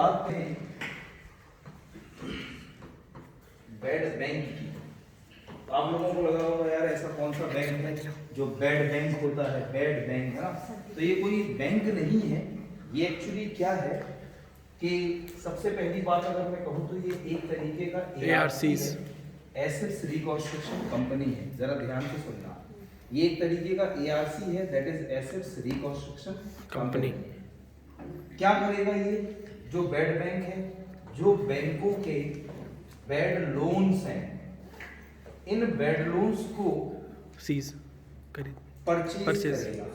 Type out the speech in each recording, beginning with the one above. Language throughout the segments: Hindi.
बात करें बैड बैंक की, तो आप लोगों को लगा होगा यार ऐसा कौन सा बैंक है जो बैड बैंक होता है, बैड बैंक है ना। तो ये कोई बैंक नहीं है, ये एक्चुअली क्या है कि सबसे पहली बात अगर मैं कहूँ तो ये एक तरीके का ARCs एसेट्स रिकंस्ट्रक्शन कंपनी है। जरा ध्यान से सुनना, ये एक तरीके का ARC है, that is assets reconstruction company. क्या करेगा ये? जो बैड बैंक है, जो बैंकों के बैड लोन्स हैं, इन बैड लोन्स को सीज परचेज करेगा।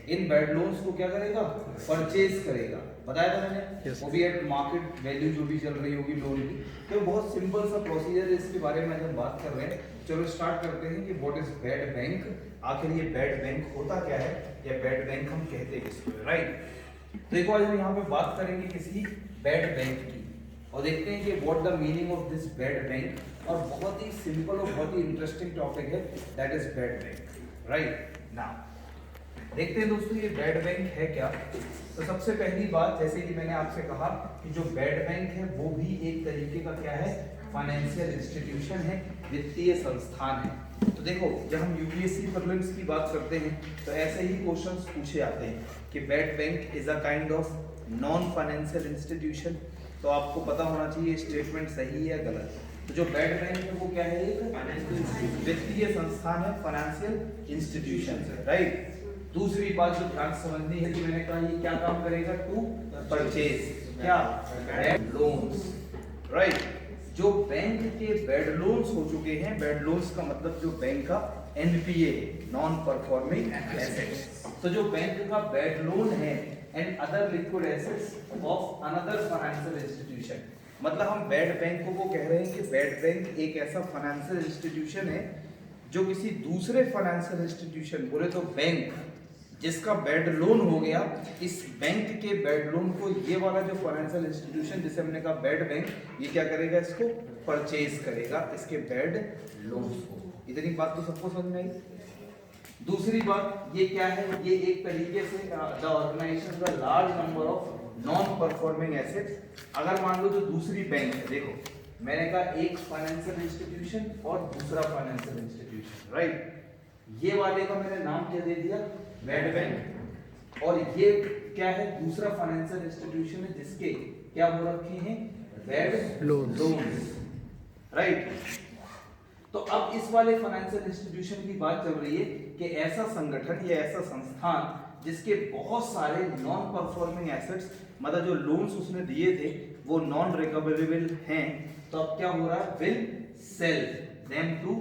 इन बैड लोन्स को क्या करेगा? परचेज करेगा। बताया था मैंने, वो भी एट मार्केट वैल्यू जो भी चल रही होगी लोन की। तो बहुत सिंपल सा प्रोसीजर है, इसके बारे में जब बात कर रहे हैं, चलो स्टार्ट करते हैं कि व्हाट इज बैड बैंक, आखिर ये बैड बैंक होता क्या है, या बैड बैंक हम कहते हैं किसको, राइट। देखो आज हम यहाँ पे बात करेंगे किसी बैड बैंक की और देखते हैं कि what the meaning of this bad bank. और बहुत ही सिंपल और बहुत ही इंटरेस्टिंग टॉपिक है, that is bad bank, right. Now देखते हैं दोस्तों ये बैड बैंक है क्या। तो सबसे पहली बात, जैसे कि मैंने आपसे कहा कि जो बैड बैंक है वो भी एक तरीके का क्या है, फाइनेंशियल इंस्टीट्यूशन है, वित्तीय संस्थान है। तो देखो जब हम यूपीएससी प्रीलिम्स की बात करते हैं तो ऐसे ही क्वेश्चंस पूछे जाते हैं कि bad bank is a kind of non financial institution. तो आपको पता होना चाहिए स्टेटमेंट सही है या गलत। तो जो बैड बैंक है वो क्या है, एक वित्तीय संस्थान है, फाइनेंशियल इंस्टीट्यूशन है, राइट। दूसरी बात जो ध्यान समझनी है कि मैंने कहा ये क्या काम करेगा, टू परचेज क्या, बैड लोन्स, राइट। जो बैंक के बैड लोन्स हो चुके हैं, बैड लोन्स का मतलब जो बैंक का NPA, नॉन परफॉर्मिंग एसेट्स। तो जो बैंक का बैड लोन है and other liquid assets of another financial institution, मतलब हम बैड बैंकों को कह रहे हैं कि बैड बैंक एक ऐसा फाइनेंशियल इंस्टीट्यूशन है जो किसी दूसरे फाइनेंशियल इंस्टीट्यूशन, बोले तो बैंक, जिसका बैड लोन हो गया, इस बैंक के बैड लोन को ये वाला जो फाइनेंशियल इंस्टीट्यूशन जिसे हमने कहा बैड बैंक, ये क्या करेगा, इसको परचेज करेगा, इसके बैड लोन्स को। इतनी बात तो सबको समझ में आई। दूसरी बात ये क्या है, ये एक तरीके से द ऑर्गेनाइजेशन का large number of non performing assets. अगर मान लो जो दूसरी बैंक है, देखो मैंने कहा एक फाइनेंशियल इंस्टीट्यूशन और दूसरा फाइनेंशियल इंस्टीट्यूशन, राइट। ये वाले का मैंने नाम क्या दे दिया, बैड बैंक। और ये क्या है, दूसरा फाइनेंशियल इंस्टीट्यूशन है जिसके क्या हो रखे हैं, बैड लोन्स, राइट। तो अब इस वाले फाइनेंशियल इंस्टीट्यूशन की बात चल रही है कि ऐसा संगठन या ऐसा संस्थान जिसके बहुत सारे नॉन परफॉर्मिंग एसेट्स, मतलब जो लोन्स उसने दिए थे वो नॉन रिकवरेबल हैं, तो अब क्या हो रहा है, will sell them to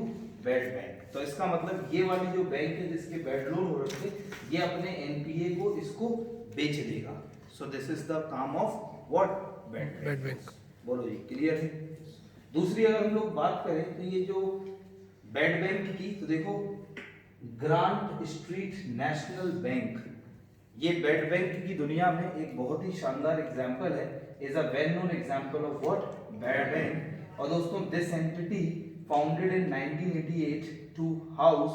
bad bank. तो इसका मतलब ये वाली जो बैंक है जिसके बैड लोन हो रखे, ये अपने NPA को इसको बेच देगा। सो दिस इज द काम ऑफ व्हाट, बैड बैंक। बोलो ये क्लियर है। दूसरी अगर हम लोग बात करें तो ये जो बैड बैंक की, तो देखो ग्रांट स्ट्रीट नेशनल बैंक, ये बैड बैंक की दुनिया में एक बहुत ही शानदार एग्जांपल है, is a well known example of what, bad bank. और दोस्तों this entity founded in 1988 to house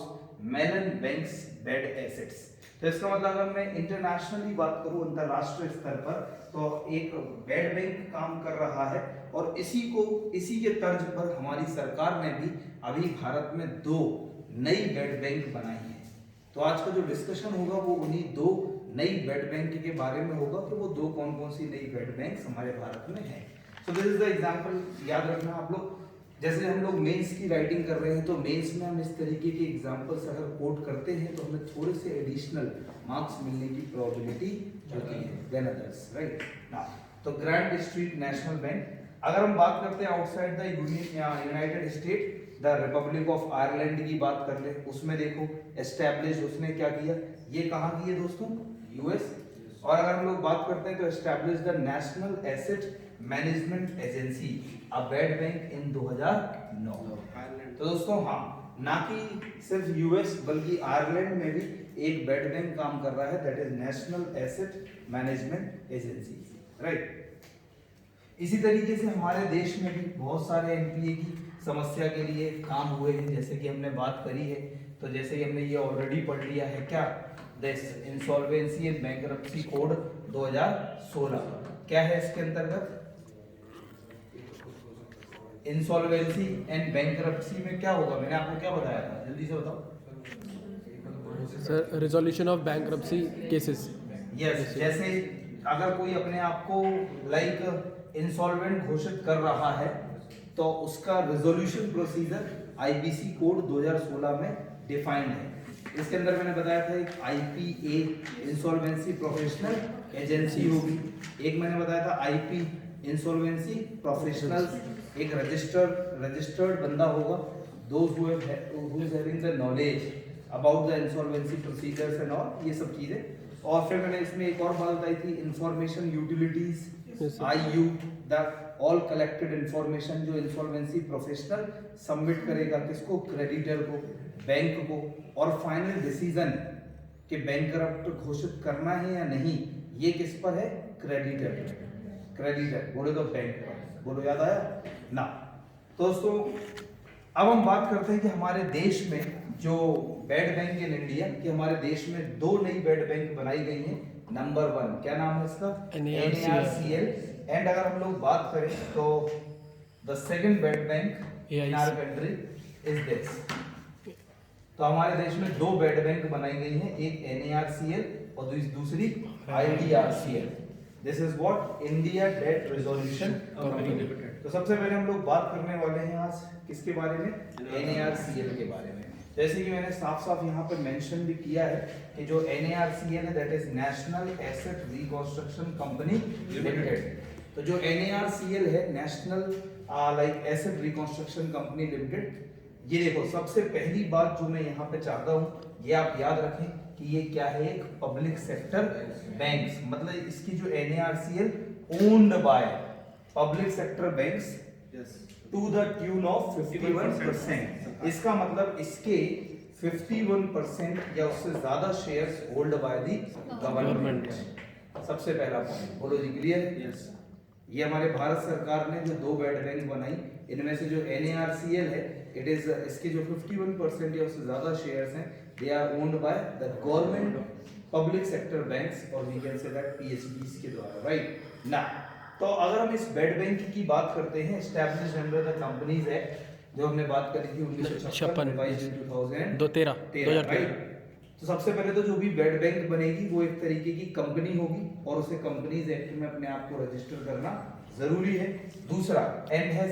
Mellon banks bad assets. तो इसका मतलब अगर मैं इंटरनेशनली बात करूं, अंतरराष्ट्रीय स्तर पर, तो एक बैड बैंक काम कर रहा है। और इसी के तर्ज पर हमारी सरकार ने भी अभी भारत में 2 नई बैड बैंक बनाई है। तो आज का जो डिस्कशन होगा वो उन्हीं 2 नई बैड बैंक के बारे में होगा कि वो 2 कौन सी नई बैड बैंक हमारे भारत में है। So this is the example, याद रखना आप लोग। जैसे हम लोग मेंस की राइटिंग कर रहे हैं तो मेंस में हम इस तरीके के एग्जांपल्स अगर कोट करते हैं तो हमें थोड़े से एडिशनल मार्क्स मिलने की प्रोबेबिलिटी होती है देन अदर्स, राइट। नाउ तो ग्रांट स्ट्रीट नेशनल बैंक, अगर हम बात करते हैं outside the United state, the Republic of Ireland की बात कर ले, उसमें देखो एस्टैब्लिश उसने क्या किया, ये कहाँ की है दोस्तों, US। और अगर हम लोग बात करते हैं तो establish the national asset management agency, a bad bank in 2009। तो दोस्तों हाँ, ना कि सिर्फ US बल्कि आयरलैंड में भी एक बैड बैंक काम कर रहा है, that is national asset management agency, right. इसी तरीके से हमारे देश में भी बहुत सारे NPA की समस्या के लिए काम हुए हैं, जैसे कि हमने बात करी है। तो जैसे कि हमने ये ऑलरेडी पढ़ लिया है क्या, this insolvency and bankruptcy code 2016। क्या है इसके अंतर्गत? इंसॉल्वेंसी एंड बैंकरप्सी में क्या होगा? मैंने आपको क्या बताया था, जल्दी से बताओ sir. Resolution of bankruptcy cases. Yes, जैसे अगर कोई अपने आप को लाइक इंसॉल्वेंट घोषित कर रहा है तो उसका रिजोल्यूशन प्रोसीजर आईपीसी कोड 2016 में डिफाइंड है। इसके अंदर मैंने बताया था एक आईपीए इंसॉल्वेंसी प्रोफेशनल एजेंसी होगी, एक मैंने बताया था आईपी इंसॉल्वेंसी प्रोफेशनल्स, एक रजिस्टर्ड बंदा होगा, those who is having the knowledge about the insolvency procedures and all, ये सब चीजें। और फिर मैंने इसमें एक और बात बताई थी, information utilities IU, the all collected information जो इंसॉल्वेंसी प्रोफेशनल सबमिट करेगा, किसको? क्रेडिटर को, बैंक को। और फाइनल डिसीजन कि बैंकरप्ट घोषित करना है या नहीं, ये किस पर है? क्रेडिटर बोले तो बैंक पर। बोलो, याद आया ना? दोस्तों अब हम बात करते हैं कि हमारे देश में जो बेड बैंक इन इंडिया, कि हमारे देश में 2 नई बेड बैंक बनाई गई हैं। नंबर 1 क्या नाम है इसका? NARCL। एंड अगर हम लोग बात करें तो the second bad bank in our country is this. तो हमारे देश में 2 बेड बैंक बनाई गई हैं, एक NARCL और दूसरी IDRCL। This is what? India debt resolution company limited. तो सबसे पहले हम लोग बात करने वाले हैं आज किसके बारे में? NARCL के बारे में। जैसे कि मैंने साफ साफ यहाँ पर मेंशन भी किया है कि जो NARCL है that is national asset reconstruction company limited. तो जो NARCL है national like asset reconstruction company limited, ये देखो सबसे पहली बात जो मैं यहाँ पे चाहता हूँ ये आप याद रखें कि ये क्या है? एक पब्लिक सेक्टर बैंक्स, मतलब इसकी जो NARCL owned by public sector banks to the tune of 51%। इसका मतलब इसके 51% या उससे ज्यादा shares hold by the government. सबसे पहला पॉइंट बोलो जी, क्लियर? यस। ये हमारे भारत सरकार ने जो 2 बेड बैंक बनाई, इनमें से जो NARCL है इट इज इसके जो 51% या उससे ज्यादा शेयर्स हैं they are owned by the government public sector banks, और we can say that PSBs के द्वारा, राइट ना? तो अगर हम इस बेड बैंक की बात करते हैं, established under the companies act जो हमने बात करी थी 1956 रिवाइज्ड इन 2013, राइट? तो सबसे पहले तो जो भी बेड बैंक बनेगी वो एक तरीके की कंपनी होगी और उसे कंपनीज एक्ट में अपने आप को रजिस्टर करना जरूरी है। दूसरा, and has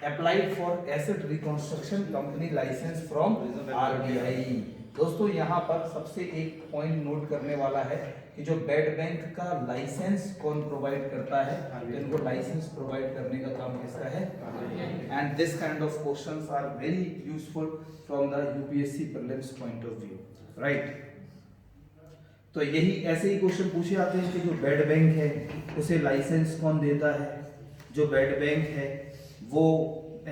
applied for asset reconstruction company licence from RBI। दोस्तों यहाँ पर सबसे एक पॉइंट नोट करने वाला है कि जो बेड बैंक का लाइसेंस कौन प्रोवाइड करता है? तो इनको लाइसेंस प्रोवाइड करने का काम किसका है? And this kind of questions are very useful from the UPSC prelims point of view, right? तो यही ऐसे ही क्वेश्चन पूछे आते हैं कि जो बेड बैंक है उसे लाइसेंस कौन देता है? जो बेड बैंक है वो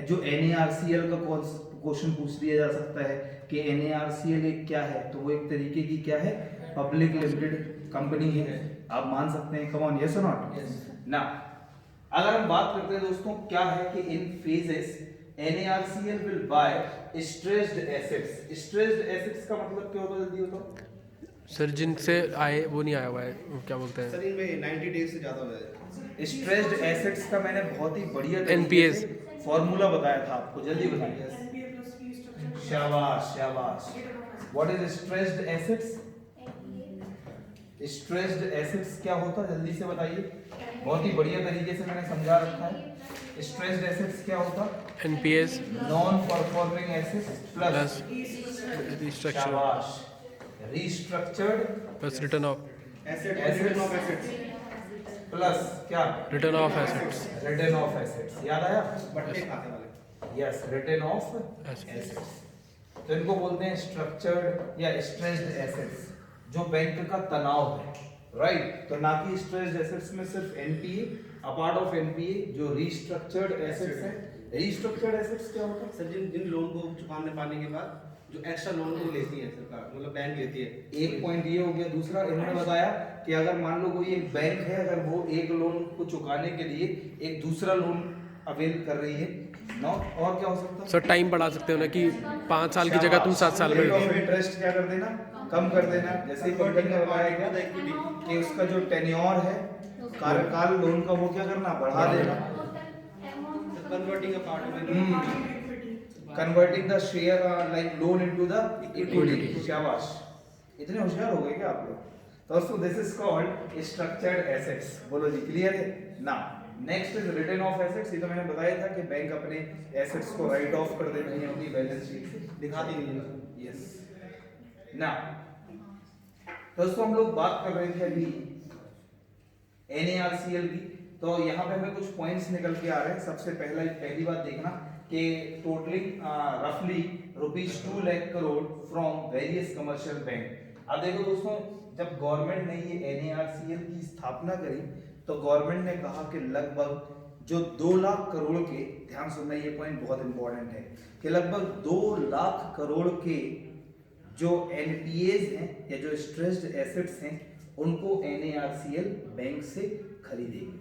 जो NARCL का क्वेश्चन पूछ लिया जा सकता है कि NARCL एक क्या है? तो वो एक तरीके की क्या है? पब्लिक लिमिटेड कंपनी है। आप मान सकते हैं, कम ऑन, यस और नॉट? ना अगर हम बात करते हैं दोस्तों क्या है कि in phases NARCL will buy stressed assets. Stressed assets का मतलब क्या होता है? जल्दी बताओ सर। जिनसे आए वो नहीं आया हुआ है, क्या बोलते हैं सर? इनमें 90 डेज से ज्यादा हुआ है। स्ट्रेस्ड एसेट्स का मैंने बहुत ही बढ़िया NPS फॉर्मूला बताया था आपको, जल्दी बताइए। शाबाश शाबाश। What is stressed assets? Stressed assets क्या होता है जल्दी से बताइए। बहुत ही बढ़िया तरीके से मैंने समझा रखा है। स्ट्रेस्ड एसेट्स क्या होता? NPS non performing assets plus restructure restructured plus written off plus क्या? Written off assets. Written off assets. याद आया? बट्टे खाते वाले। Yes, written off assets. तो इनको बोलते हैं स्ट्रक्चर्ड या स्ट्रेस्ड एसेट्स, जो बैंक का तनाव है, राइट? तो ना कि स्ट्रेस्ड एसेट्स में सिर्फ NPA, अपार्ट ऑफ NPA जो रिस्ट्रक्चर्ड एसेट्स है। रिस्ट्रक्चर्ड एसेट्स क्या होता है? सर जिन लोन को चुकाने पाने के बाद जो एक्स्ट्रा लोन को लेती है सरकार, मतलब बैंक लेती है। एक पॉइंट ये हो गया। दूसरा, इन्होंने बताया कि अगर मान लो कोई एक बैंक है, अगर वो एक लोन को चुकाने के लिए एक दूसरा लोन अवेल कर रही है, नो, और क्या हो सकता है? सर टाइम बढ़ा सकते हो ना कि 5 साल की जगह तुम 7 साल में। रेट ऑफ इंटरेस्ट क्या कर देना? कम कर देना। जैसे कंपनी ने बताया गया कि उसका जो टेन्योर है कार्यकाल लोन का वो क्या करना, बढ़ा देना। Converting a part converting the share like loan into the equity. शाबाश, इतने होशियार हो गए क्या आप लोग? दोस्तों this is called structured assets. बोलो जी, क्लियर है ना? Next is return off assets. ये तो मैंने बताया था कि बैंक अपने एसेट्स को राइट ऑफ कर देते हैं अपनी बैलेंस शीट से, दिखाती नहीं है। यस ना। दोस्तों हम लोग बात कर रहे थे अभी NARCL की, तो यहाँ पे हमें कुछ पॉइंट्स निकल के आ रहे हैं। सबसे पहली बात देखना कि टोटलिंग रफली ₹2 lakh crore from various commercial bank. अब देखो दोस्तों, जब गवर्नमेंट ने ये NARCL की स्थापना करी तो गवर्नमेंट ने कहा कि लगभग जो 2 लाख करोड़ के, ध्यान सुनना ये पॉइंट बहुत इंपॉर्टेंट है, कि लगभग 2 लाख करोड़ के जो NPAs हैं या जो स्ट्रेस्ड एसेट्स हैं उनको NARCL बैंक से खरीदेगी।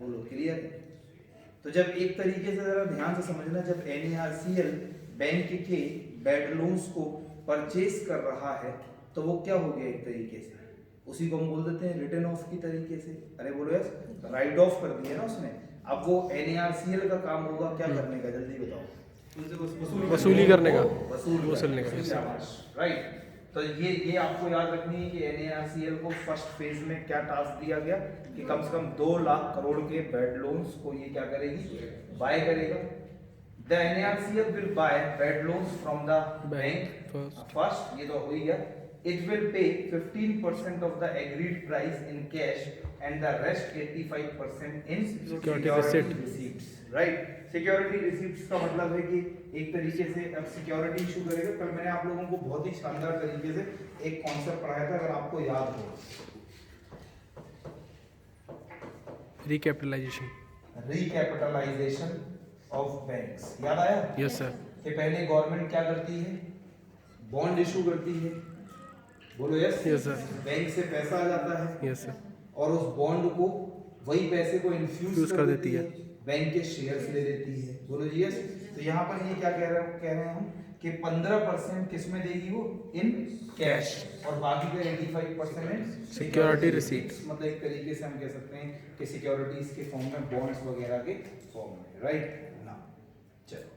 बोलो क्लियर है? तो जब एक तरीके से जरा ध्यान से समझना, जब NARCL बैंक के बैड लोन्स को परचेज कर रहा है तो वो क्या हो गया, एक तरीके से उसी को हम बोल देते हैं रिटर्न ऑफ की तरीके से। अरे बोलो यस, राइट ऑफ कर दिया ना उसने। अब वो NARCL का काम होगा क्या करने का, जल्दी बताओ? वसूली करने का, वसूलने का। राइट, तो ये आपको याद रखनी है कि NARCL को फर्स्ट फेज में क्या टास्क दिया गया कि कम से कम 2 लाख करोड़ के बैड लोन्स को ये क्या करेगी, बाय करेगा। The NARCL will by bad loans from the bank first, ये तो हो ही गया। It will pay 15% of the agreed price in cash and the rest 85% in security receipts. Right? Security receipts का मतलब है कि एक तरीके से अब सिक्योरिटी इशू करेगा। कल मैंने आप लोगों को बहुत ही शानदार तरीके से एक कॉन्सेप्ट पढ़ाया था, अगर आपको याद हो। रिकैपिटलाइजेशन ऑफ बैंक्स, याद आया? Yes sir. कि पहले गवर्नमेंट क्या करती है, बॉन्ड इशू करती है। बोलो यस। Yes sir. बैंक से पैसा आ जाता है। Yes sir. और उस बॉन्ड को, वही पैसे को इन्फ्यूज कर देती है, बैंक के शेयर्स ले लेती है। बोलो जी यस। तो यहाँ पर ये क्या कह रहे हैं हम कि 15% किस में देगी वो, इन कैश, और बाकी का 85% इन सिक्योरिटी रिसीट्स। मतलब एक तरीके से हम कह सकते हैं कि सिक्योरिटीज के फॉर्म में, बॉन्ड्स वगैरह के फॉर्म में। राइट ना? चलो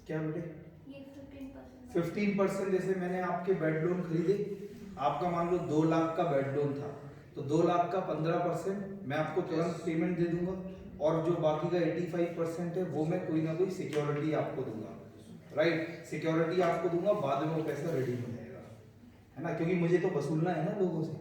क्या बेटे, 15%। जैसे मैंने आपके बेड लोन खरीदे, आपका मान लो 2 लाख का बेड लोन था, तो 2 लाख का 15% मैं आपको तुरंत पेमेंट दे दूंगा, और जो बाकी का 85% है वो मैं कोई ना कोई सिक्योरिटी आपको दूंगा। राइट, सिक्योरिटी आपको दूंगा, बाद में वो पैसा रेडी हो जाएगा, है ना? क्योंकि मुझे तो वसूलना है ना लोगों से।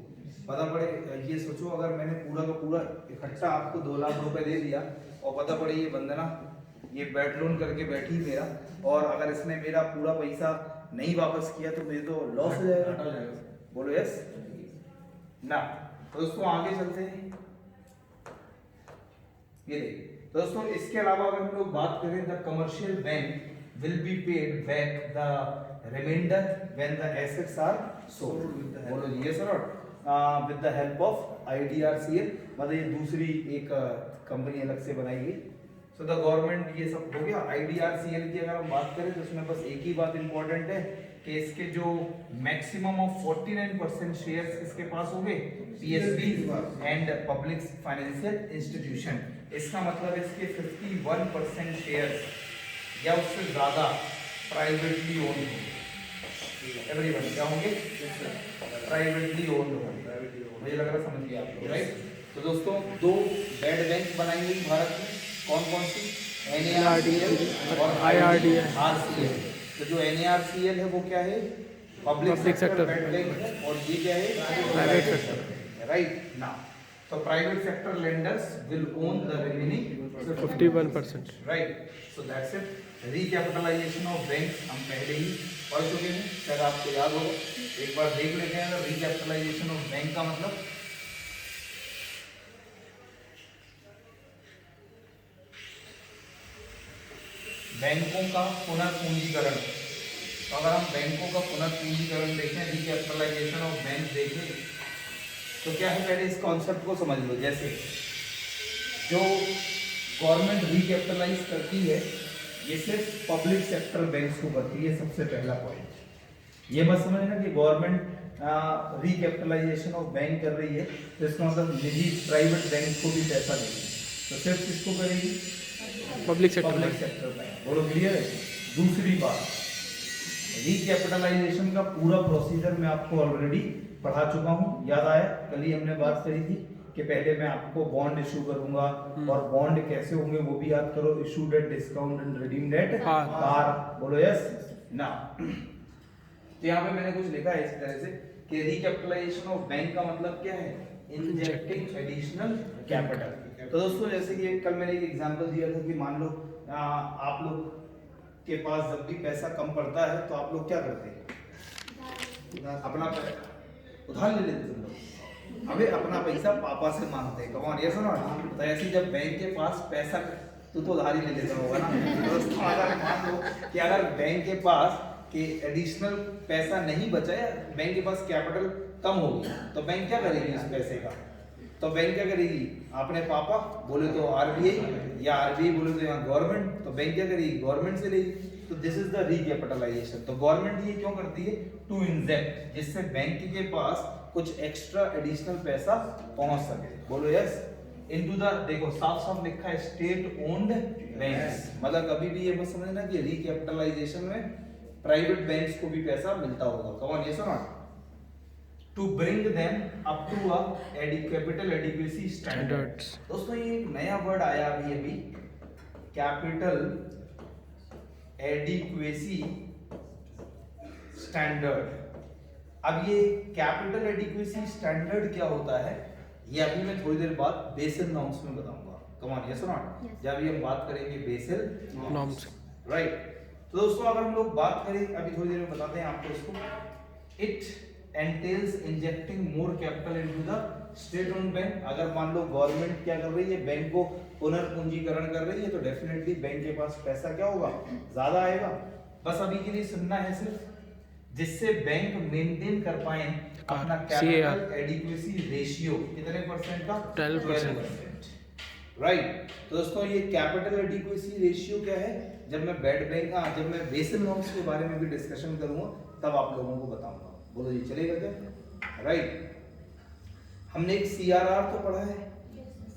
पता पड़े, ये सोचो अगर मैंने पूरा का पूरा इकट्ठा आपको 2 लाख रुपए दे दिया, और पता पड़े ये बंदना ये बेड लोन करके बैठी मेरा, और अगर इसने मेरा पूरा पैसा नहीं वापस किया तो मुझे तो लॉस हो जाएगा। बोलो यस ना? तो दोस्तों आगे चलते हैं। ये देखिए दोस्तों, इसके अलावा अगर हम लोग बात करें, the commercial bank will be paid back the reminder when the assets are sold. बोलो जी यस और with the help of IDRCL, मतलब ये दूसरी एक कंपनी अलग से बनाई गई। सो द गवर्नमेंट, ये सब हो गया। IDRCL की अगर हम बात करें तो उसमें बस एक ही बात इंपॉर्टेंट है कि इसके जो मैक्सिमम ऑफ 49% शेयर्स इसके पास हो गए PSB and public financial institution. इसका मतलब इसके 51% शेयर्स या उससे ज्यादा प्राइवेटली ओन्ड होंगे। एवरीवन क्या होंगे? प्राइवेटली ओन्ड होंगे। मुझे लग रहा समझ गया आप लोग, राइट? तो दोस्तों 2 बेड बैंक बनाई गई भारत में, कौन कौन सी? NARCL और IRDAI। तो जो NARCL है वो क्या है? पब्लिक सेक्टर बेड बैंक है, और ये क्या है? Private sector. राइट ना? तो private sector lenders will own the remaining 51%। Right, so that's it. Recapitalisation of banks हम पहले ही पढ़ चुके हैं, शायद आपको याद होगा, एक बार देख लेते हैं। रिकैपिटलाइजेशन ऑफ बैंक का मतलब बैंकों का पुनर्पूंजीकरण। तो अगर हम बैंकों का पुनर्पूंजीकरण देखें, रिकैपिटलाइजेशन ऑफ बैंक देखें, तो क्या है, पहले इस कॉन्सेप्ट को समझ लो। जैसे जो गवर्नमेंट रिकैपिटलाइज करती है, ये सिर्फ पब्लिक सेक्टर बैंक्स को करती है, सबसे पहला पॉइंट। ये मत समझना कि गवर्नमेंट रिकैपिटलाइजेशन ऑफ बैंक कर रही है, तो इसका मतलब निजी प्राइवेट बैंक को भी पैसा देगी, तो सिर्फ किसको करेगी? पब्लिक सेक्टर पब्लिक में। Sector bank. बोलो क्लियर है? दूसरी बात, रिकैपिटलाइजेशन का पूरा प्रोसीजर मैं आपको ऑलरेडी पढ़ा चुका हूँ, याद आया? कल ही हमने बात करी थी कि पहले मैं आपको बॉन्ड इशू करूंगा, और बॉन्ड कैसे होंगे वो भी याद करो, issued at discount and redeemed at par. बोलो यस ना? तो यहाँ पे मैंने कुछ लिखा है इस तरह से कि रिकैपिटलाइजेशन ऑफ बैंक का मतलब क्या है? Injecting additional capital. तो दोस्तों जैसे कि कल मैंने एक एग्जांपल दिया था कि मान लो आप लोग के पास जब भी पैसा कम पड़ता है तो आप लोग क्या करते हैं? अपना उधार ले लेते तुम लोग। अबे अपना पैसा पापा से मांगते हैं, कौन ये सुनो? तो ऐसे जब बैंक के पास पैसा, तू तो उधार ही ले लेता होगा ना। दोस्तों अगर मान लो कि अगर बैंक के पास कि एडिशनल पैसा नहीं बचा या बैंक के पास कैपिटल कम हो गया, तो बैंक क्या करेगी इस पैसे का? तो बैंक क्या करेगी? आपने पापा बोले तो आरबीआई, या आरबीआई बोले तो यहाँ गवर्नमेंट, तो बैंक क्या करेगी? गवर्नमेंट से लेगी। तो दिस इज द रिकैपिटलाइजेशन। तो गवर्नमेंट ये क्यों करती है? टू इंजेक्ट, जिससे बैंक के पास कुछ एक्स्ट्रा एडिशनल पैसा पहुंच सके। बोलो यस? इनटू द, देखो साफ साफ लिखा है स्टेट ओन्ड बैंक्स, मतलब कभी भी ये मत समझना कि रिकैपिटलाइजेशन में प्राइवेट बैंक्स को भी पैसा मिलता होगा। कौन ये सुना? To bring them up to a capital adequacy standards. दोस्तों ये एक नया वर्ड आया अभी, कैपिटल एडिक्वेसी स्टैंडर्ड। अब ये कैपिटल एडिक्वेसी स्टैंडर्ड क्या होता है, ये अभी मैं थोड़ी देर बाद बेसिल नॉर्म्स में बताऊंगा। कमान यस और नॉट? जब भी हम बात करेंगे बेसिल नॉर्म्स, राइट? तो दोस्तों अगर हम लोग बात करें, अभी थोड़ी देर में बताते हैं आपको इसको, it entails injecting more capital into the state owned bank। अगर मान लो गवर्नमेंट क्या कर रही है? बैंक को पुनर्पूंजीकरण कर रही है, तो डेफिनेटली बैंक के पास पैसा क्या होगा? ज्यादा आएगा। बस अभी के लिए सुनना है सिर्फ, जिससे बैंक मेंटेन कर पाए अपना कैपिटल एडिक्वेसी रेशियो कितने परसेंट का? 12%, राइट? तो दोस्तों ये कैपिटल एडिक्वेसी रेशियो क्या है? जब मैं जब मैं बेसिल नॉर्म्स के बारे में भी डिस्कशन करूंगा तब आप लोगों को बताऊंगा। बोलो जी चलेगा क्या? राइट? हमने एक सीआरआर तो पढ़ा है,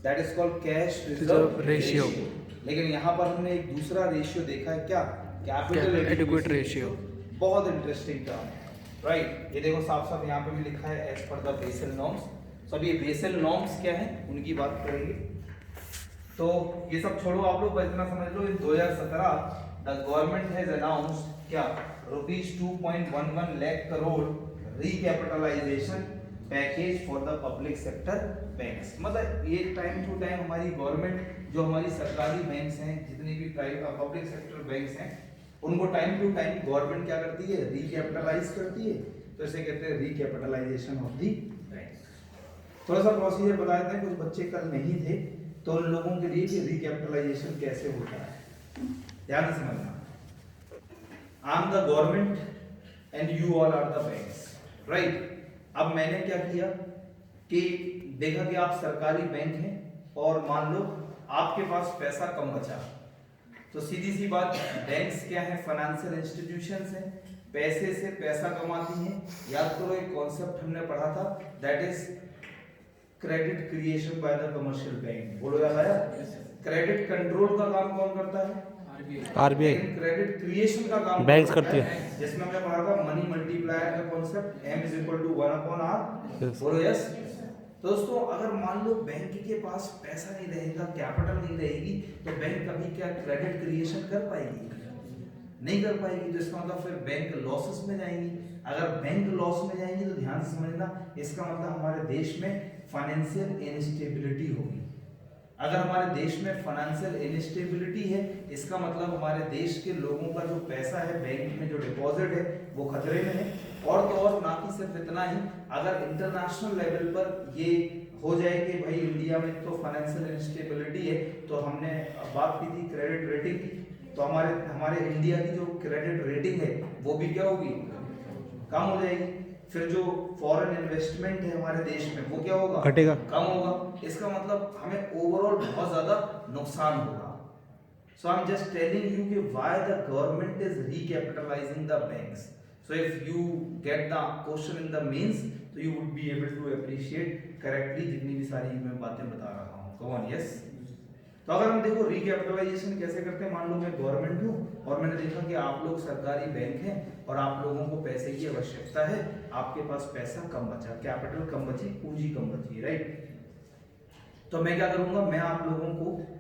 that is called cash reserve ratio, लेकिन यहाँ पर हमने एक दूसरा रेशियो देखा है, क्या? Capital adequate ratio. बहुत इंटरेस्टिंग टर्म है, राइट? ये देखो साफ साफ यहाँ पे भी लिखा है as per the BECIL norms. सब ये बेसिल नॉर्म्स क्या है उनकी बात करेंगे। तो ये सब छोड़ो, आप लोग इतना समझ लो, इन 2017 द गवर्नमेंट हैज अनाउंस्ड क्या? ₹2.11 lakh crore recapitalisation package for the public sector banks. मतलब ये टाइम टू टाइम हमारी गवर्नमेंट, जो हमारी सरकारी बैंक्स हैं, जितनी भी प्राइवेट पब्लिक सेक्टर बैंक्स हैं, उनको टाइम टू टाइम गवर्नमेंट क्या करती है? रिकैपिटलाइज करती है। तो इसे कहते हैं रिकैपिटलाइजेशन ऑफ द बैंक्स। थोड़ा सा प्रोसीजर बता देते हैं, कुछ बच्चे कल नहीं थे तो उन लोगों के लिए कि रिकैपिटलाइजेशन कैसे होता है, ध्यान से समझना। I am the government and you all are the banks, right? अब मैंने क्या किया कि देखा कि आप सरकारी बैंक हैं और मान लो आपके पास पैसा कम बचा, तो सीधी सी बात, बैंक्स क्या है? फाइनेंशियल इंस्टीट्यूशंस हैं, पैसे से पैसा कमाती हैं। याद करो एक कॉन्सेप्ट हमने पढ़ा था, that is credit creation by the commercial bank. बोलो याद आया? क्रेडिट कंट्रोल का काम कौन करता है? आरबीआई। क्रेडिट क्रिएशन का काम बैंक्स करती है, जिसमें हमने पढ़ा था मनी मल्टीप्लायर का कॉन्सेप्ट, M = 1/R। बोलो यस? दोस्तों अगर मान लो बैंक के पास पैसा नहीं रहेगा, कैपिटल नहीं रहेगी, तो बैंक कभी क्या क्रेडिट क्रिएशन कर पाएगी? नहीं कर पाएगी। तो इसका मतलब फिर बैंक लॉसेस में जाएंगी। अगर बैंक लॉस में जाएंगी तो ध्यान से समझना, इसका मतलब हमारे देश में फाइनेंशियल इनस्टेबिलिटी होगी। अगर हमारे देश में फाइनेंशियल इनस्टेबिलिटी है, इसका मतलब हमारे देश के लोगों का जो पैसा है बैंक में, जो डिपॉजिट है, वो खतरे में है। और तो और ना कि सिर्फ इतना ही, अगर इंटरनेशनल लेवल पर ये हो जाए कि भाई इंडिया में तो फाइनेंशियल इनस्टेबिलिटी है, तो हमने बात की थी क्रेडिट रेटिंग की, तो हमारे इंडिया की जो क्रेडिट रेटिंग है वो भी क्या होगी? कम हो जाएगी। फिर जो फॉरेन इन्वेस्टमेंट है हमारे देश में वो क्या होगा? घटेगा, कम होगा। इसका मतलब हमें ओवरऑल बहुत ज्यादा नुकसान होगा। So I am just telling you कि why the government is recapitalising the banks, So if you get the question in the mains, so you would be able to appreciate correctly जितनी भी सारी मैं बातें बता रहा हूँ. Come on, yes. तो अगर हम देखो रिकैपिटलाइजेशन कैसे करते हैं, मान लो मैं गवर्नमेंट हूँ और मैंने देखा कि आप लोग सरकारी बैंक हैं और आप लोगों को पैसे की आवश्यकता है, आपके पास पैसा कम बचा, कैपिटल कम बची, पूंजी कम बची, राइट. तो मैं क्या करूंगा, मैं आप लोगों को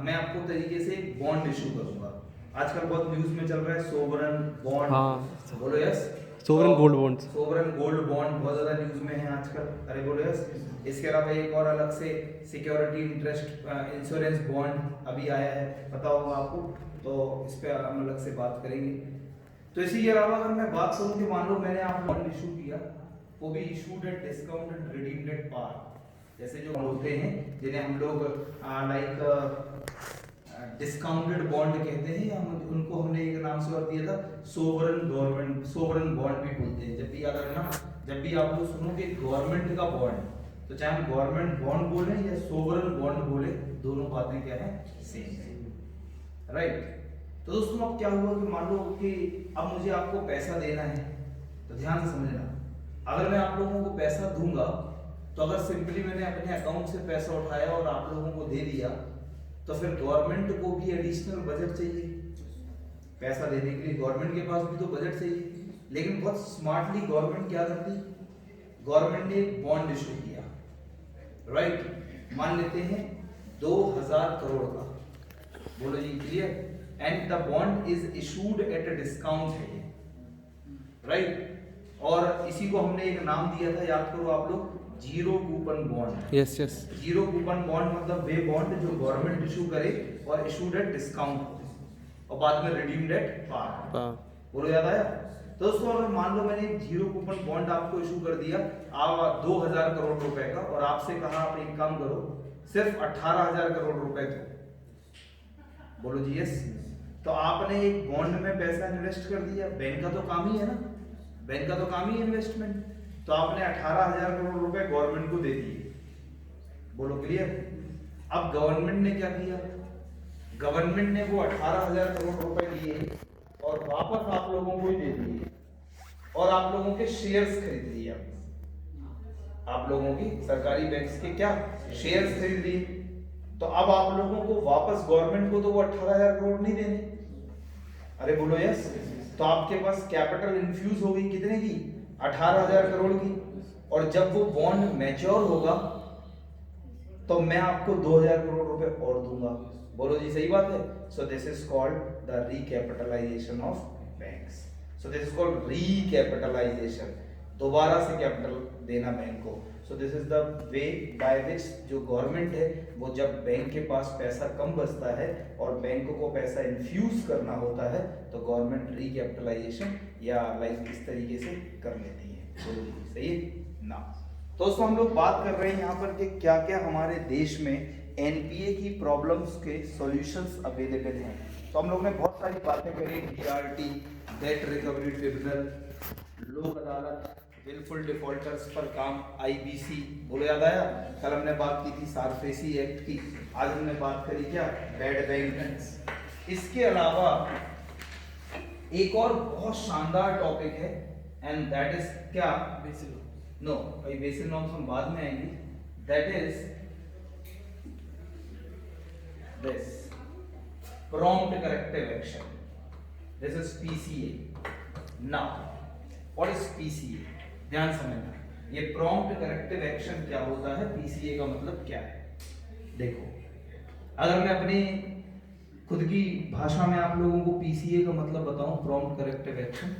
मैं आपको तरीके से बॉन्ड इशू करूंगा. आजकल बहुत न्यूज में चल रहा है सोवरन बॉन्ड. हाँ. बोलो yes. Sovereign gold bonds. Sovereign gold bond बहुत ज्यादा न्यूज में है आजकल. अरे बोलो यस. इसके अलावा एक और अलग से सिक्योरिटी इंटरेस्ट इंश्योरेंस बॉन्ड अभी आया है, पता होगा आपको, तो इस पे हम अलग से बात करेंगे. तो इसी के अलावा अगर मैं बात करूं कि मान लो मैंने आप बॉन्ड इशू किया, वो भी issued at discount and redeemed at par, जैसे जो होते हैं जिन्हें हम लोग लाइक डिस्काउंटेड बॉन्ड कहते हैं, या उनको हमने एक नाम से और दिया था सोवरन बॉन्ड भी बोलते हैं. जब भी याद रखना, जब भी आप लोग सुनोगे गवर्नमेंट का बॉन्ड, तो चाहे हम गवर्नमेंट बॉन्ड बोले या सोवरन बॉन्ड बोले, दोनों बातें क्या है, सेम है, राइट. तो दोस्तों अब क्या हुआ कि मान लो कि अब मुझे आपको पैसा देना है, तो ध्यान से समझना, अगर मैं आप लोगों को पैसा दूंगा, तो अगर सिंपली मैंने अपने अकाउंट से पैसा उठाया और आप लोगों को दे दिया, तो फिर गवर्नमेंट को भी एडिशनल बजट चाहिए पैसा देने के लिए, गवर्नमेंट के पास भी तो बजट चाहिए. लेकिन बहुत स्मार्टली गवर्नमेंट क्या करती, गवर्नमेंट ने एक बॉन्ड इशू किया, राइट. मान लेते हैं 2000 करोड़ का, बोलो जी clear, and the bond is issued at a discount है, राइट. और इसी को हमने एक नाम दिया था, याद करो आप लोग, zero coupon bond. Yes yes. Zero coupon bond मतलब वे बॉन्ड जो गवर्नमेंट इशू करे और इशूड एट डिस्काउंट और बाद में रिडीम्ड एट पार. बोलो याद आया. तो दोस्तों अगर मान लो मैंने एक जीरो कूपन बॉन्ड आपको इशू कर दिया, आप 2000 करोड़ रुपए का, और आपसे कहा आप एक काम करो, सिर्फ 18,000 करोड़ रुपए दो, बोलो जी यस. तो आपने एक बॉन्ड में पैसा इन्वेस्ट कर दिया, बैंक का तो काम ही है ना, बैंक का तो काम ही है इन्वेस्टमेंट. तो आपने 18,000 करोड़ रुपए गवर्नमेंट को दे दिए, बोलो क्लियर. अब गवर्नमेंट ने क्या किया, गवर्नमेंट ने वो 18,000 करोड़ रुपए लिए और वापस आप लोगों को ही दे दिए, और आप लोगों के शेयर्स खरीद लिए. आप लोगों की सरकारी बैंक्स के क्या शेयर्स खरीद लिए. तो अब आप लोगों को वापस गवर्नमेंट को तो वो 18,000 करोड़ नहीं देने. अरे बोलो यस. तो आपके पास कैपिटल इन्फ्यूज हो गई कितने की, 18,000 करोड़ की. और जब वो बॉन्ड मैच्योर होगा तो मैं आपको 2,000 करोड़ रुपए और दूंगा, बोलो जी सही बात है. So this is called the recapitalisation of banks. So this is called recapitalisation, दोबारा से कैपिटल देना बैंक को. So this is the way by which जो गवर्नमेंट है वो जब बैंक के पास पैसा कम बचता है और बैंकों को पैसा इन्फ्यूज करना होता है, तो गवर्नमेंट रिकैपिटलाइजेशन या लाइक इस तरीके से कर लेती है. बोलो जी सही है ना. तो दोस्तों हम लोग बात कर रहे हैं यहाँ पर कि क्या क्या हमारे देश में एनपीए की प्रॉब्लम्स के सॉल्यूशंस अवेलेबल हैं. तो हम लोग ने बहुत सारी बातें करी, डीआरटी, डेट रिकवरी ट्रिब्यूनल, लोक अदालत, विलफुल डिफॉल्टर्स पर काम, आईबीसी, बोलो याद आया. कल हमने बात की थी सारफेसी एक्ट की, आज हमने बात करी क्या, बैड बैंक. इसके अलावा एक और बहुत शानदार टॉपिक है, एंड दैट इज क्या, बेसिल. नो भाई, बेसिल नॉर्म्स हम बाद में आएंगे. That is this prompt corrective action. This is PCA. Now what is PCA, ध्यान समझना. ये प्रॉम्प्ट करेक्टिव एक्शन क्या होता है, पीसीए का मतलब क्या है. देखो अगर मैं अपनी खुद की भाषा में आप लोगों को पीसीए का मतलब बताऊं, प्रॉम्प्ट करेक्टिव एक्शन,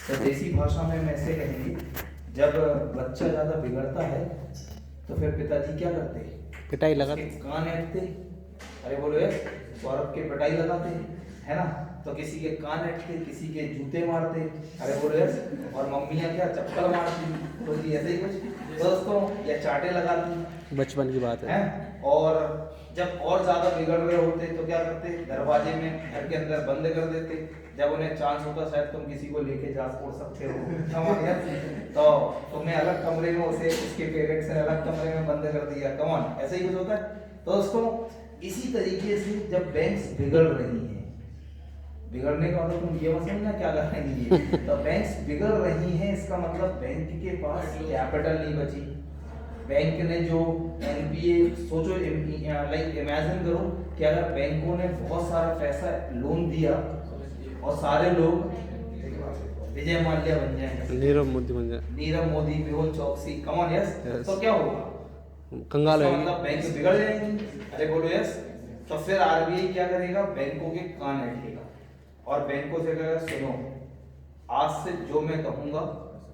तो देसी भाषा में हम ऐसे कहेंगे, जब बच्चा ज्यादा बिगड़ता है तो फिर पिताजी क्या करते हैं, पिटाई लगाते, कान ऐंठते. अरे बोलो यार, सौरभ के पिटाई लगाते है ना. तो किसी के कान ऐंठते, किसी के जूते मारते. अरे बोलो यार. और मम्मियाँ क्या चप्पल मारती, तो ऐसे ही कुछ दोस्तों, या चाटे लगाती, बचपन की बात है. और जब और ज्यादा बिगड़ रहे होते तो क्या करते, दरवाजे में घर के अंदर बंद कर देते. जब उन्हें चांस होता शायद तुम किसी को लेके जा छोड़ सकते हो, समझ गया, तो तुम्हें अलग कमरे में, उसे उसके पेरेंट्स ने अलग कमरे में बंद कर दिया. कमॉन, ऐसे ही कुछ होता है. तो दोस्तों इसी तरीके से जब बैंक्स बिगड़ रही हैं, बिगड़ने का मतलब तुम ये मत समझना क्या कर रही है। तो बैंक्स बिगड़ रही हैं, इसका मतलब बैंक के पास कैपिटल नहीं बची। बैंक ने जो एनपीए, सोचो लाइक इमेजिन करो कि अगर बैंकों ने बहुत सारा पैसा लोन दिया और सारे लोग विजय माल्या बन जाएंगे, नीरव मोदी बन जाए, नीरव मोदी, मेहुल चौकसी, कम ऑन यस, तो क्या होगा? कंगाल इसका है। मतलब बैंक बिगड़ जाएंगे। अरे बोलो यस। तो फिर आरबीआई क्या करेगा? बैंकों के कान ऐठेगा और बैंकों से कहेगा सुनो, आज से जो मैं कहूंगा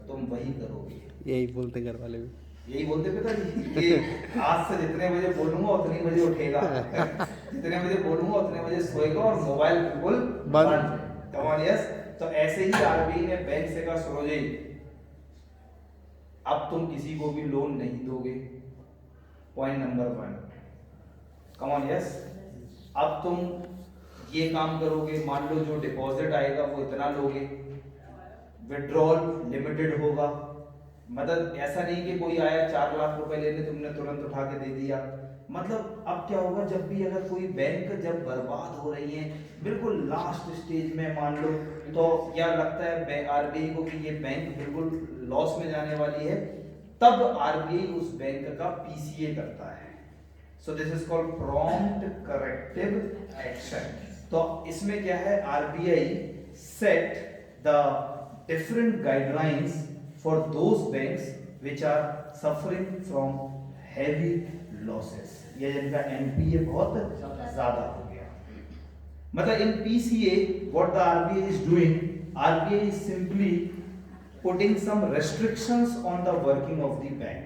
तुम वही करोगे। यही बोलते घर वाले भी। यही बोलते पिताजी कि आज से जितने बजे बोलूंगा उतनी बजे उठेगा, जितने बजे बोलूंगा उतने बजे सोएगा और मोबाइल बिल्कुल बंद। कम ऑन यस। तो ऐसे ही आरबीआई ने बैंक से कहा सुनो जी, अब तुम किसी को भी लोन नहीं दोगे, point number 1। Come on yes. अब तुम ये काम करोगे, मान लो जो डिपॉजिट आएगा वो इतना लोगे, विड्रॉल लिमिटेड होगा। मतलब ऐसा नहीं कि कोई आया 4 लाख रुपए लेने, तुमने तुरंत उठा के दे दिया। मतलब अब क्या होगा, जब भी अगर कोई बैंक जब बर्बाद हो रही है, बिल्कुल लास्ट स्टेज में मान लो, तो क्या लगता है आरबीआई को कि ये बैंक बिल्कुल लॉस में जाने वाली है, तब आरबीआई उस बैंक का पीसीए करता है। So this is called prompt corrective action. तो इसमें क्या है, RBI set the different guidelines for those banks which are suffering from heavy losses, ये जिनका एनपीए बहुत ज्यादा हो गया। मतलब in PCA what the RBI is doing, RBI is simply putting some restrictions on the working of the bank,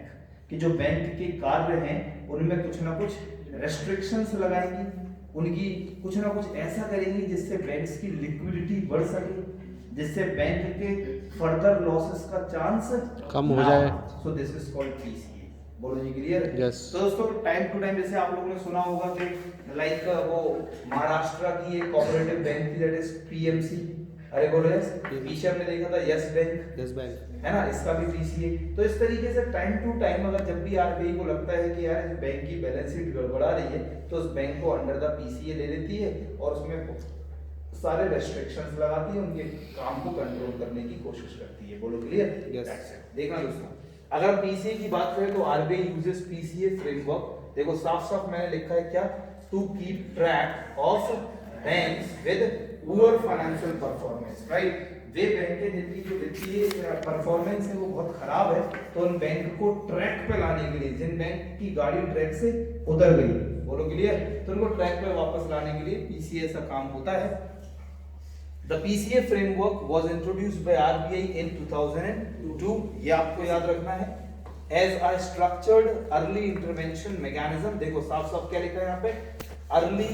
कि जो बैंक के कार्य हैं उनमें कुछ ना कुछ restrictions लगाएंगी, उनकी कुछ ना कुछ ऐसा करेंगी जिससे बैंक्स की लिक्विडिटी बढ़ सके, जिससे बैंक के फर्दर लॉसेस का चांस कम हो जाए। So this is called PCA. बोलो जी क्लियर? Yes. तो दोस्तों टाइम टू टाइम जैसे आप लोगों ने सुना होगा कि लाइक वो महाराष्ट्र की एक कोऑपरेटिव बैंक थी, दैट इज पीएमसी। अरे बोलो यस। पीछे हमने देखा था यस बैंक, यस बैंक है ना, इसका भी पीसीए। तो इस तरीके से टाइम टू टाइम अगर जब भी आरबीआई को लगता है कि यार इस बैंक की बैलेंस शीट गड़बड़ा रही है, तो उस बैंक को अंडर द पीसीए ले लेती है और उसमें सारे रेस्ट्रिक्शंस लगाती है, उनके काम को कंट्रोल करने की कोशिश करती है। बोलो क्लियर? Yes. देखना दोस्तों, अगर पीसीए की बात करें तो आरबीआई यूजेस पीसीए फ्रेमवर्क। देखो साफ साफ मैंने लिखा है क्या, to keep track of banks with poor financial performance, right. वे बैंकें जिनकी जो वित्तीय परफॉर्मेंस है वो बहुत खराब है, तो उन बैंक को ट्रैक पे लाने के लिए, जिन बैंक की गाड़ी ट्रैक से उतर गई, बोलो क्लियर, तो उनको ट्रैक पे वापस लाने के लिए पीसीए का काम होता है। The PCA framework was introduced by RBI in 2002, ये आपको याद रखना है, as a structured early intervention mechanism। देखो साफ साफ क्या लिखा है यहाँ पे, early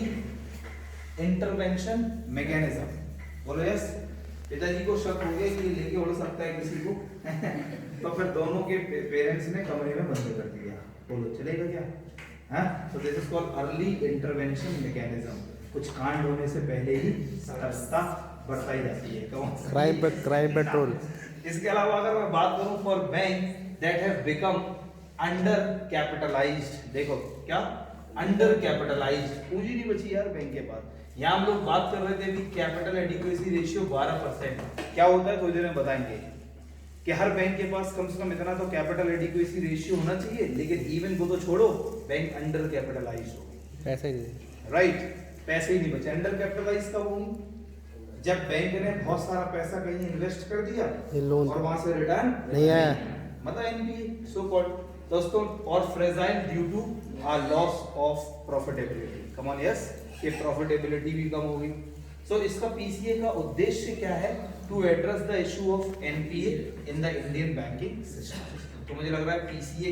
intervention mechanism। बोलो यस। पिताजी को शक हो गया कि ये लेके उड़ सकता है किसी को तो फिर दोनों के पेरेंट्स ने कमरे में बंद कर दिया। बोलो चलेगा क्या? हाँ, so this is called early intervention mechanism। कुछ कांड होने से पहले ही सतर्कता बढ़ाई जाती है। Crime petrol. इसके अलावा अगर मैं बात करूं for bank that have become under capitalised, देखो क्या अंडर कैपिटलाइज्ड, पूंजी नहीं बची यार बैंक के पास। यहाँ हम लोग बात कर रहे थे कि कैपिटल एडिक्वेसी रेशियो 12%। क्या होता है थोड़ी देर में बताएंगे कि हर बैंक के पास कम से कम इतना तो कैपिटल एडिक्वेसी रेशियो होना चाहिए, लेकिन इवन वो तो छोड़ो, बैंक अंडर कैपिटलाइज्ड होगी, पैसा ही नहीं, राइट। पैसे ही नहीं बचे, अंडर कैपिटलाइज कब होंगी? जब बैंक ने बहुत सारा पैसा कहीं इन्वेस्ट कर दिया लोन और वहां से रिटर्न नहीं आया, मतलब एनपीए सो कॉल्ड दोस्तों, और fragile due to a loss of profitability. Come on yes, कि प्रॉफिटेबिलिटी भी कम होगी। सो इसका पीसीए का उद्देश्य क्या है? To address the issue of NPA in the Indian banking system. तो मुझे लग रहा है पीसीए